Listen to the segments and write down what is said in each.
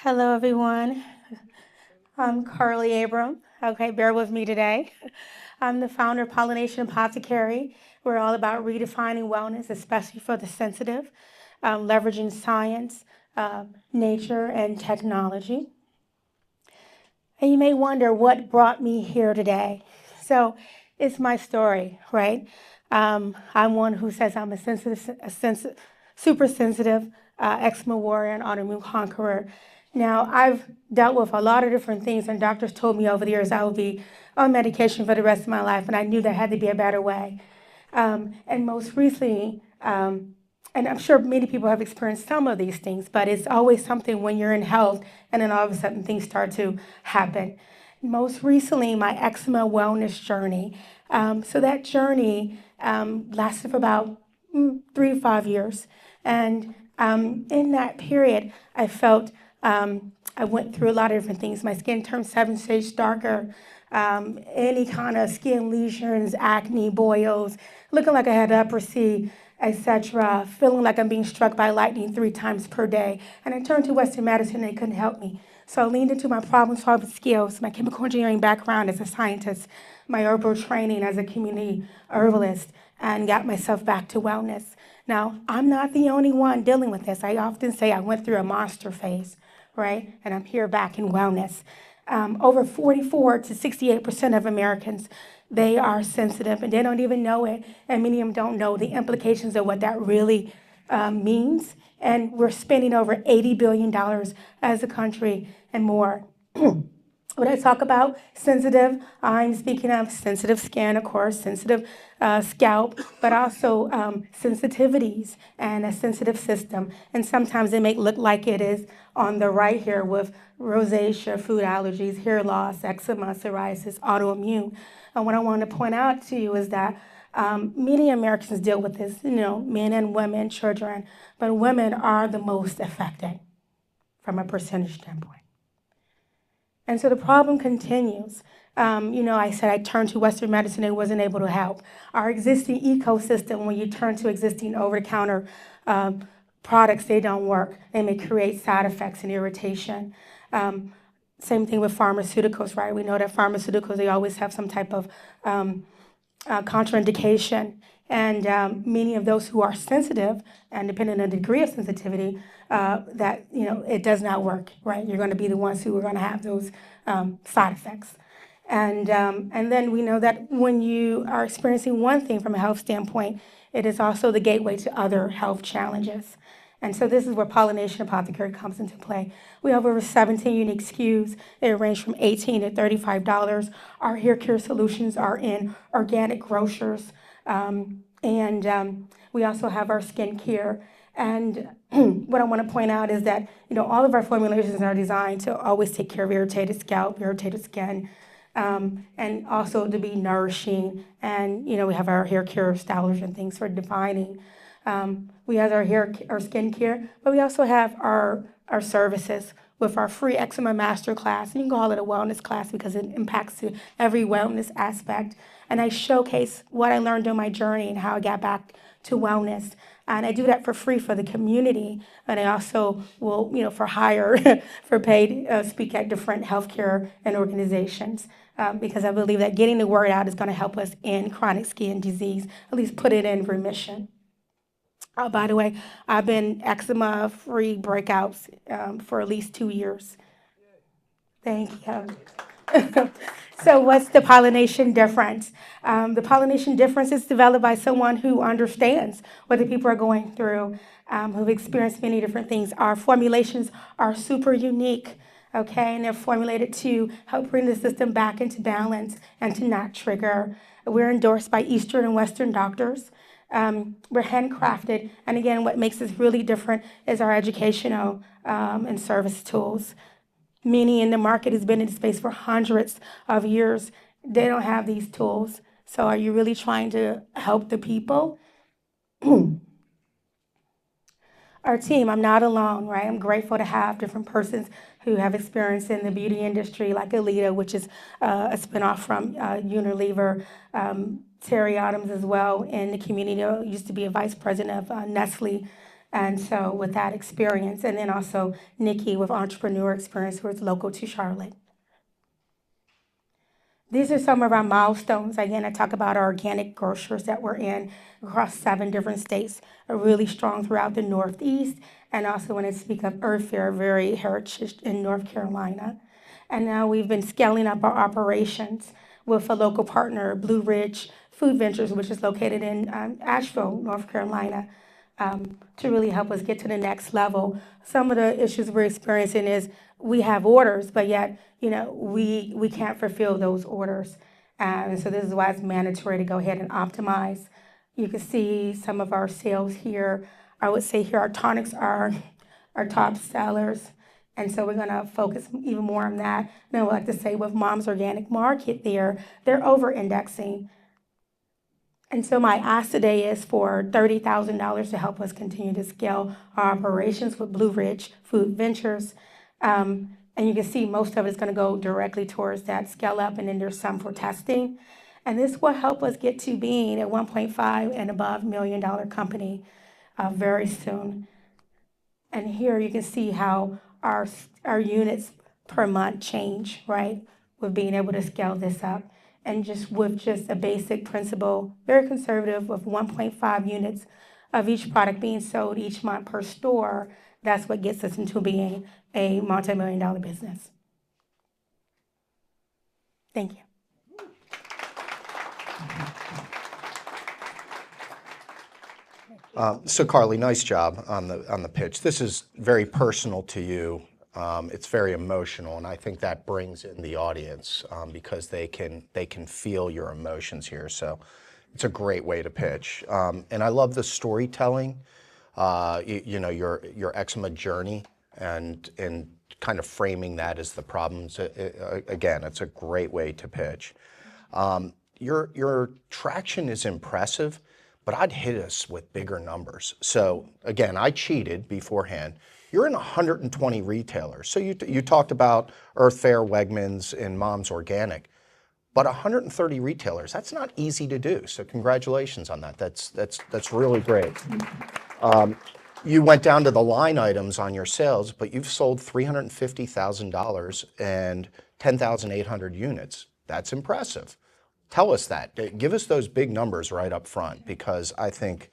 Hello, everyone. I'm Carly Abram. Okay, bear with me today. I'm the founder of Pollination Apothecary. We're all about redefining wellness, especially for the sensitive, leveraging science, nature, and technology. And you may wonder what brought me here today. So it's my story, right? I'm one who says I'm super sensitive eczema warrior and autoimmune conqueror. Now, I've dealt with a lot of different things, and doctors told me over the years I would be on medication for the rest of my life, and I knew there had to be a better way. And most recently, and I'm sure many people have experienced some of these things, but it's always something when you're in health and then all of a sudden things start to happen. Most recently, my eczema wellness journey. So that journey lasted for about 3 to 5 years. And in that period, I felt I went through a lot of different things. My skin turned 7 shades darker, any kind of skin lesions, acne, boils, looking like I had leprosy, etc., feeling like I'm being struck by lightning 3 times per day. And I turned to Western medicine and they couldn't help me. So I leaned into my problem-solving skills, my chemical engineering background as a scientist, my herbal training as a community herbalist, and got myself back to wellness. Now, I'm not the only one dealing with this. I often say I went through a monster phase, right? And I'm here back in wellness. Over 44 to 68% of Americans, they are sensitive and they don't even know it. And many of them don't know the implications of what that really means. And we're spending over $80 billion as a country and more. When I talk about sensitive, I'm speaking of sensitive skin, of course, sensitive scalp, but also sensitivities and a sensitive system. And sometimes it may look like it is on the right here with rosacea, food allergies, hair loss, eczema, psoriasis, autoimmune. And what I want to point out to you is that many Americans deal with this, men and women, children, but women are the most affected from a percentage standpoint. And so the problem continues. I said I turned to Western medicine and wasn't able to help. Our existing ecosystem, when you turn to existing over-the-counter products, they don't work. They may create side effects and irritation. Same thing with pharmaceuticals, right? We know that pharmaceuticals, they always have some type of contraindication. And many of those who are sensitive, and depending on the degree of sensitivity, it does not work, right? You're going to be the ones who are going to have those side effects. And then we know that when you are experiencing one thing from a health standpoint, it is also the gateway to other health challenges. And so this is where Pollination Apothecary comes into play. We have over 17 unique SKUs. They range from $18 to $35. Our hair care solutions are in organic grocers. We also have our skincare. And what I want to point out is that, all of our formulations are designed to always take care of irritated scalp, irritated skin, and also to be nourishing. And, we have our hair care stylers and things for defining. We have our skin care, but we also have our services with our free eczema master class. You can call it a wellness class because it impacts every wellness aspect. And I showcase what I learned on my journey and how I got back to wellness. And I do that for free for the community. And I also will, for hire, for paid, speak at different healthcare and organizations. Because I believe that getting the word out is going to help us in chronic skin disease, at least put it in remission. By the way, I've been eczema-free breakouts for at least 2 years. Thank you. So what's the pollination difference? The pollination difference is developed by someone who understands what the people are going through, who've experienced many different things. Our formulations are super unique, okay? And they're formulated to help bring the system back into balance and to not trigger. We're endorsed by Eastern and Western doctors. We're handcrafted. And again, what makes us really different is our educational and service tools. Many in the market has been in the space for hundreds of years. They don't have these tools. So are you really trying to help the people? Our team, I'm not alone, right? I'm grateful to have different persons who have experience in the beauty industry, like Alita, which is a spinoff from Unilever. Terry Adams as well in the community. Used to be a vice president of Nestle. And so with that experience, and then also Nikki with entrepreneur experience, who is local to Charlotte. These are some of our milestones. Again, I talk about our organic grocers that we're in across 7 different states, are really strong throughout the Northeast. And also when I speak of Earth Fair, very heritage in North Carolina. And now we've been scaling up our operations with a local partner, Blue Ridge Food Ventures, which is located in Asheville, North Carolina, to really help us get to the next level. Some of the issues we're experiencing is we have orders, but yet, we can't fulfill those orders. And so this is why it's mandatory to go ahead and optimize. You can see some of our sales here. I would say here our tonics are our top sellers. And so we're going to focus even more on that. And I would like to say with Mom's Organic Market there, they're over-indexing. And so my ask today is for $30,000 to help us continue to scale our operations with Blue Ridge Food Ventures. And you can see most of it is going to go directly towards that scale up, and then there's some for testing. And this will help us get to being a 1.5 and above $1 million company very soon. And here you can see how our units per month change, right? With being able to scale this up. And just with just a basic principle, very conservative, with 1.5 units of each product being sold each month per store, that's what gets us into being a multi-million-dollar business. Thank you. So Carly, nice job on the pitch. This is very personal to you. It's very emotional, and I think that brings in the audience because they can feel your emotions here. So it's a great way to pitch. And I love the storytelling. Your eczema journey and kind of framing that as the problems. Again, it's a great way to pitch. Your traction is impressive, but I'd hit us with bigger numbers. So again, I cheated beforehand. You're in 120 retailers. So you talked about Earth Fare, Wegmans, and Mom's Organic, but 130 retailers, that's not easy to do. So congratulations on that. That's really great. You went down to the line items on your sales, but you've sold $350,000 and 10,800 units. That's impressive. Tell us that. Give us those big numbers right up front, because I think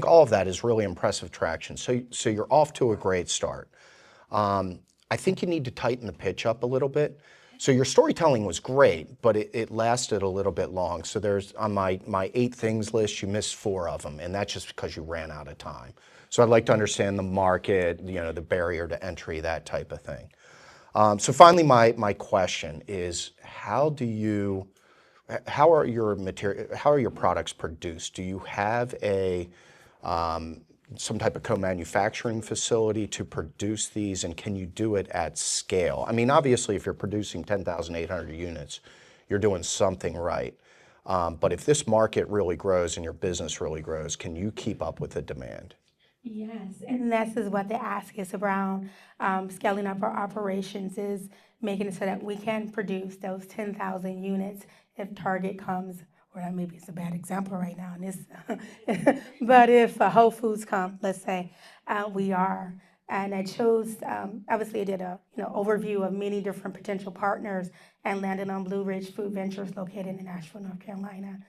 all of that is really impressive traction. So you're off to a great start. I think you need to tighten the pitch up a little bit. So your storytelling was great, but it lasted a little bit long. So there's on my 8 things list, you missed 4 of them, and that's just because you ran out of time. So I'd like to understand the market, the barrier to entry, that type of thing. So finally, my question is, how are your products produced? Do you have some type of co-manufacturing facility to produce these, and can you do it at scale? I mean, obviously, if you're producing 10,800 units, you're doing something right. But if this market really grows and your business really grows, can you keep up with the demand? Yes, and this is what the ask is around scaling up our operations, is making it so that we can produce those 10,000 units if Target comes, or maybe it's a bad example right now, and this, but if Whole Foods come, let's say, we are. And I chose, obviously I did a overview of many different potential partners and landed on Blue Ridge Food Ventures located in Asheville, North Carolina.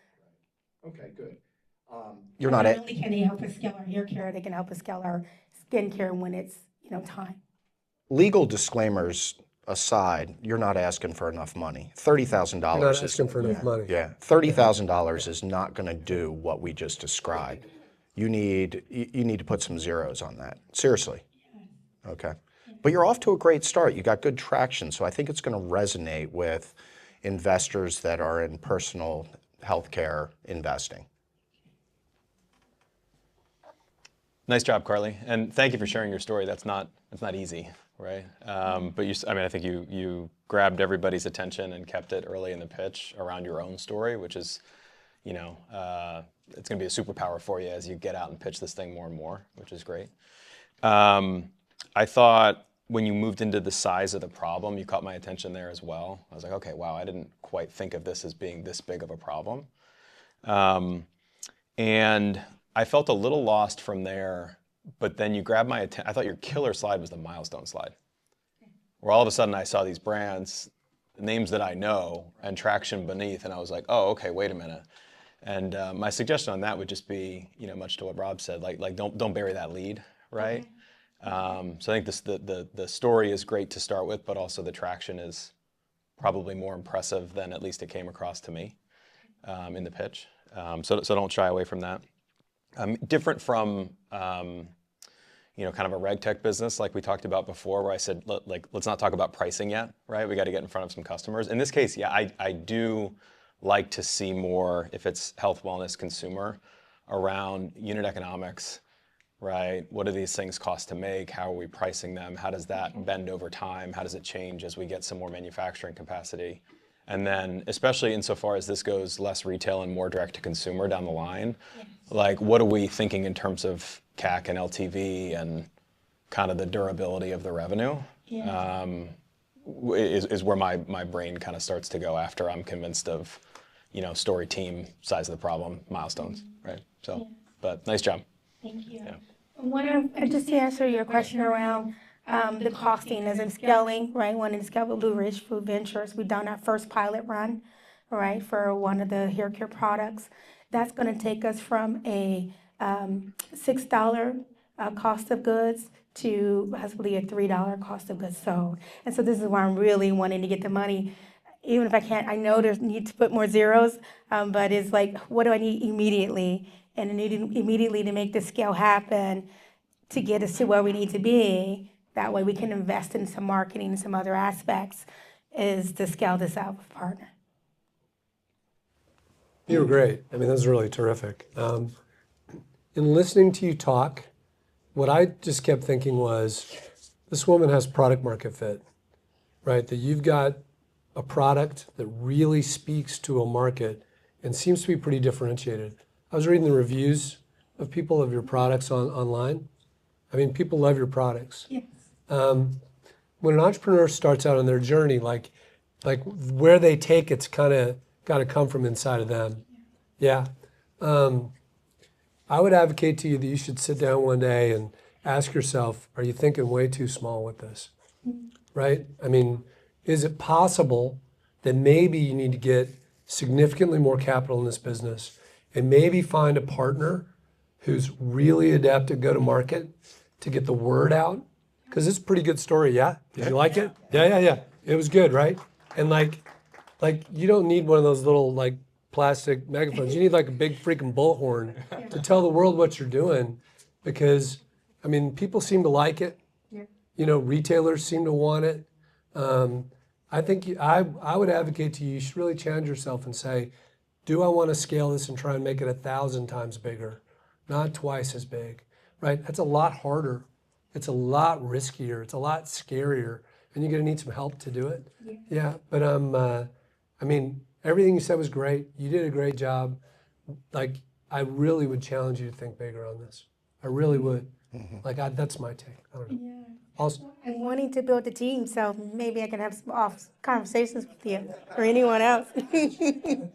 Okay, good. You're not only can they help us scale our hair care, they can help us scale our skin care when it's time. Legal disclaimers aside, you're not asking for enough money. $30,000. You're not asking for enough money. Yeah, $30,000 is not going to do what we just described. You need to put some zeros on that. Seriously. Okay. But you're off to a great start. You got good traction, so I think it's going to resonate with investors that are in personal healthcare investing. Nice job, Carly, and thank you for sharing your story. That's not easy, right? But I think you grabbed everybody's attention and kept it early in the pitch around your own story, which is, it's going to be a superpower for you as you get out and pitch this thing more and more, which is great. I thought when you moved into the size of the problem, you caught my attention there as well. I was like, okay, wow, I didn't quite think of this as being this big of a problem. And I felt a little lost from there but then you grabbed my attention. I thought your killer slide was the milestone slide, where all of a sudden I saw these brands, names that I know, and traction beneath, and I was like, oh, okay, wait a minute. And my suggestion on that would just be, much to what Rob said, like don't bury that lead, right? So I think the story is great to start with, but also the traction is probably more impressive than at least it came across to me in the pitch. So don't shy away from that. Different from kind of a reg tech business like we talked about before, where I said, let's not talk about pricing yet, right? We got to get in front of some customers. In this case, yeah, I do like to see more, if it's health, wellness, consumer, around unit economics, right? What do these things cost to make? How are we pricing them? How does that bend over time? How does it change as we get some more manufacturing capacity? And then, especially insofar as this goes less retail and more direct to consumer down the line, like what are we thinking in terms of CAC and LTV and kind of the durability of the revenue? Is where my brain kind of starts to go after I'm convinced of, story, team, size of the problem, milestones, right? So, but nice job. Thank you. Just to answer your question around the costing as in scaling, right? When in scale with Blue Ridge Food Ventures, we've done our first pilot run, right, for one of the hair care products. That's going to take us from a $6 cost of goods to possibly a $3 cost of goods sold. And so this is why I'm really wanting to get the money. Even if I can't, I know there's need to put more zeros, but it's like, what do I need immediately? And I need immediately to make this scale happen to get us to where we need to be. That way we can invest in some marketing and some other aspects is to scale this out with a partner. You were great. I mean, that was really terrific. In listening to you talk, what I just kept thinking was, this woman has product market fit, right? That you've got a product that really speaks to a market and seems to be pretty differentiated. I was reading the reviews of people of your products online. I mean, people love your products. Yes. When an entrepreneur starts out on their journey, like where they take it's kind of got to come from inside of them. Yeah. I would advocate to you that you should sit down one day and ask yourself, are you thinking way too small with this? Right? I mean, is it possible that maybe you need to get significantly more capital in this business and maybe find a partner who's really adept at go-to-market to get the word out? Because it's a pretty good story, yeah? Did you like it? Yeah. It was good, right? And like you don't need one of those little plastic megaphones. You need a big freaking bullhorn to tell the world what you're doing, because I mean, people seem to like it. Retailers seem to want it. I think I would advocate to you, you should really challenge yourself and say, do I want to scale this and try and make it 1,000 times bigger, not twice as big, right? That's a lot harder. It's a lot riskier. It's a lot scarier, and you're going to need some help to do it. Yeah, but I mean, everything you said was great. You did a great job. I really would challenge you to think bigger on this. I really would. That's my take. I don't know. Yeah. Also, I'm wanting to build a team, so maybe I can have some off conversations with you or anyone else.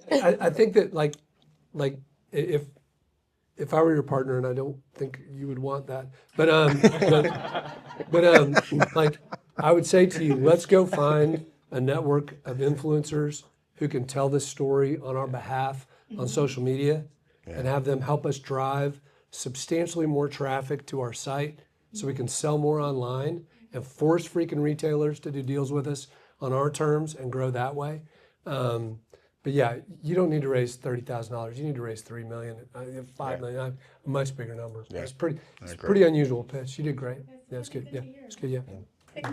I think that if I were your partner, and I don't think you would want that, but I would say to you, let's go find a network of influencers who can tell this story on our behalf on social media and have them help us drive substantially more traffic to our site so we can sell more online and force freaking retailers to do deals with us on our terms and grow that way. But yeah, you don't need to raise $30,000. You need to raise $3 million, $5 million, a much bigger number. Yeah. It's pretty unusual pitch. You did great. Yeah, it's good. Yeah, it's good. Yeah.